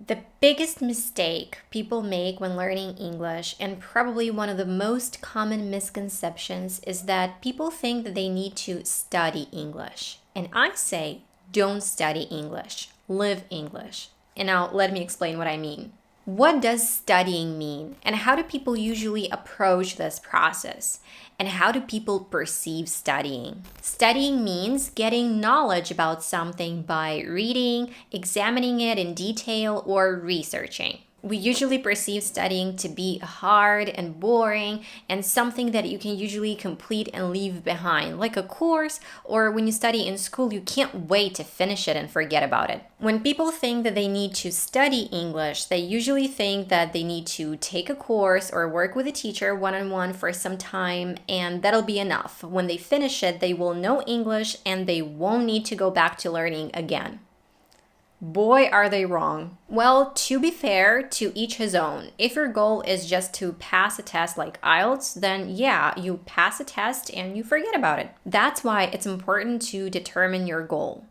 The biggest mistake people make when learning English, and probably one of the most common misconceptions, is that people think that they need to study English. And I say, don't study English, live English. And now let me explain what I mean. What does studying mean? And how do people usually approach this process? And how do people perceive studying? Studying means getting knowledge about something by reading, examining it in detail, or researching. We usually perceive studying to be hard and boring and something that you can usually complete and leave behind, like a course, or when you study in school, you can't wait to finish it and forget about it. When people think that they need to study English, they usually think that they need to take a course or work with a teacher one-on-one for some time, and that'll be enough. When they finish it, they will know English and they won't need to go back to learning again. Boy, are they wrong. Well, to be fair, to each his own. If your goal is just to pass a test like IELTS, then yeah, you pass a test and you forget about it. That's why it's important to determine your goal.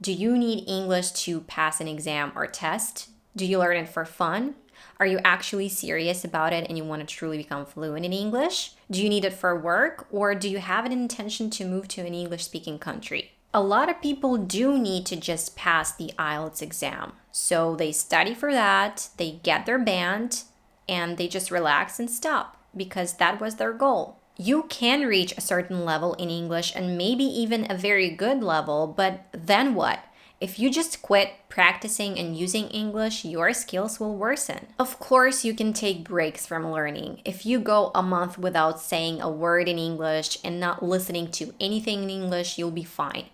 Do you need English to pass an exam or test? Do you learn it for fun? Are you actually serious about it and you want to truly become fluent in English? Do you need it for work, or do you have an intention to move to an English-speaking country? A lot of people do need to just pass the IELTS exam. So they study for that, they get their band, and they just relax and stop because that was their goal. You can reach a certain level in English and maybe even a very good level, but then what? If you just quit practicing and using English, your skills will worsen. Of course, you can take breaks from learning. If you go a month without saying a word in English and not listening to anything in English, you'll be fine.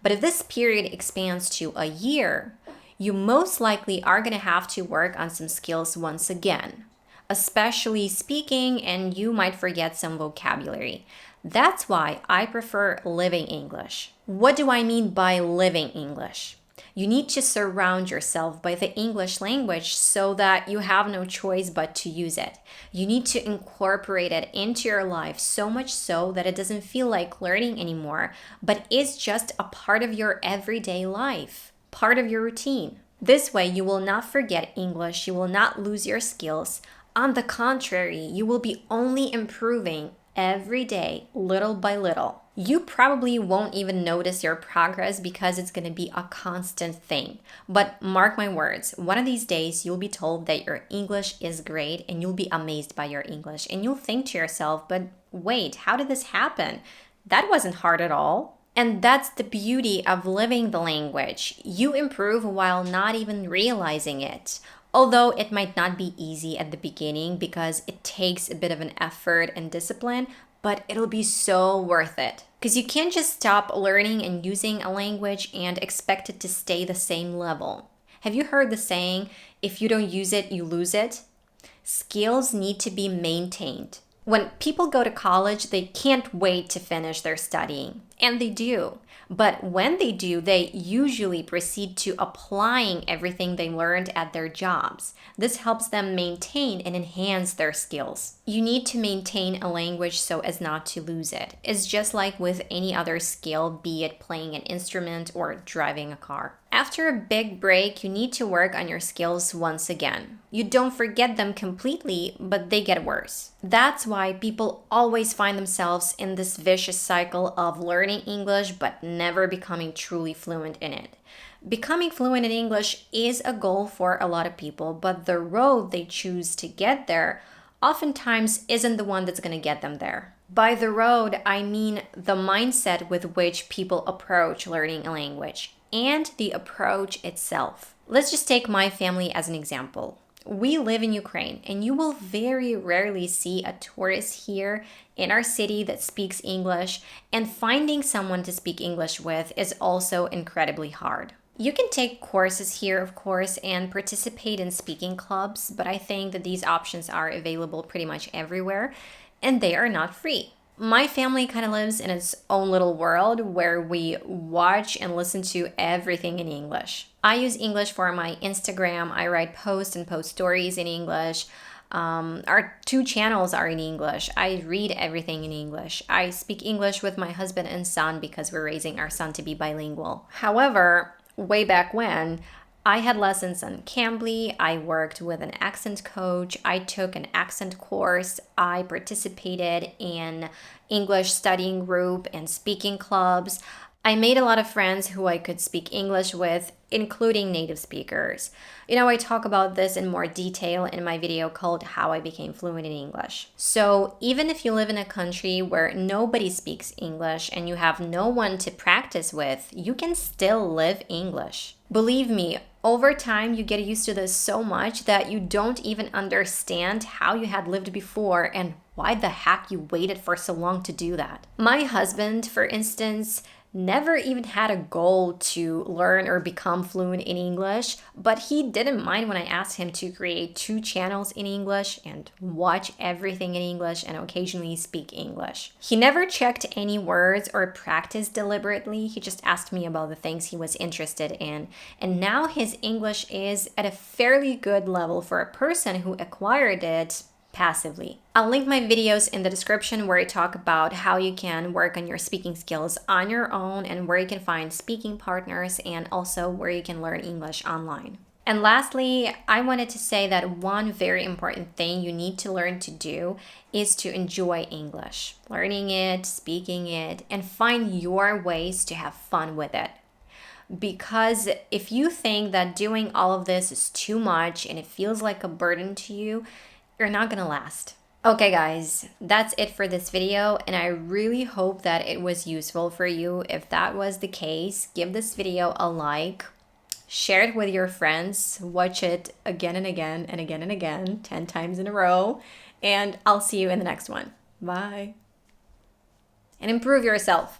But if this period expands to a year, you most likely are going to have to work on some skills once again, especially speaking, and you might forget some vocabulary. That's why I prefer living English. What do I mean by living English? You need to surround yourself by the English language so that you have no choice but to use it. You need to incorporate it into your life so much so that it doesn't feel like learning anymore, but is just a part of your everyday life, part of your routine. This way, you will not forget English, you will not lose your skills. On the contrary, you will be only improving every day, little by little. You probably won't even notice your progress because it's going to be a constant thing. But mark my words, one of these days you'll be told that your English is great and you'll be amazed by your English. And you'll think to yourself, but wait, how did this happen? That wasn't hard at all. And that's the beauty of living the language. You improve while not even realizing it. Although it might not be easy at the beginning because it takes a bit of an effort and discipline, but it'll be so worth it. Because you can't just stop learning and using a language and expect it to stay the same level. Have you heard the saying, if you don't use it, you lose it? Skills need to be maintained. When people go to college, they can't wait to finish their studying, and they do. But when they do, they usually proceed to applying everything they learned at their jobs. This helps them maintain and enhance their skills. You need to maintain a language so as not to lose it. It's just like with any other skill, be it playing an instrument or driving a car. After a big break, you need to work on your skills once again. You don't forget them completely, but they get worse. That's why people always find themselves in this vicious cycle of learning English but never becoming truly fluent in it. Becoming fluent in English is a goal for a lot of people, but the road they choose to get there oftentimes isn't the one that's going to get them there. By the road, I mean the mindset with which people approach learning a language and the approach itself. Let's just take my family as an example. We live in Ukraine, and you will very rarely see a tourist here in our city that speaks English, and finding someone to speak English with is also incredibly hard. You can take courses here, of course, and participate in speaking clubs, but I think that these options are available pretty much everywhere, and they are not free. My family kind of lives in its own little world where we watch and listen to everything in English. I use English for my Instagram. I write posts and post stories in English. Our 2 channels are in English. I read everything in English. I speak English with my husband and son because we're raising our son to be bilingual. However, way back when, I had lessons on Cambly, I worked with an accent coach, I took an accent course, I participated in English studying group and speaking clubs. I made a lot of friends who I could speak English with, including native speakers. I talk about this in more detail in my video called How I Became Fluent in English. So even if you live in a country where nobody speaks English and you have no one to practice with, you can still live English. Believe me, over time you get used to this so much that you don't even understand how you had lived before and why the heck you waited for so long to do that. My husband, for instance, never even had a goal to learn or become fluent in English, but he didn't mind when I asked him to create 2 channels in English and watch everything in English and occasionally speak English. He never checked any words or practiced deliberately. He just asked me about the things he was interested in. And now his English is at a fairly good level for a person who acquired it passively. I'll link my videos in the description where I talk about how you can work on your speaking skills on your own and where you can find speaking partners and also where you can learn English online. And lastly, I wanted to say that one very important thing you need to learn to do is to enjoy English, learning it, speaking it, and find your ways to have fun with it. Because if you think that doing all of this is too much and it feels like a burden to you, you're not gonna last. Okay guys, that's it for this video, and I really hope that it was useful for you. If that was the case, give this video a like, share it with your friends, watch it again and again and again and again, 10 times in a row, and I'll see you in the next one. Bye. And improve yourself.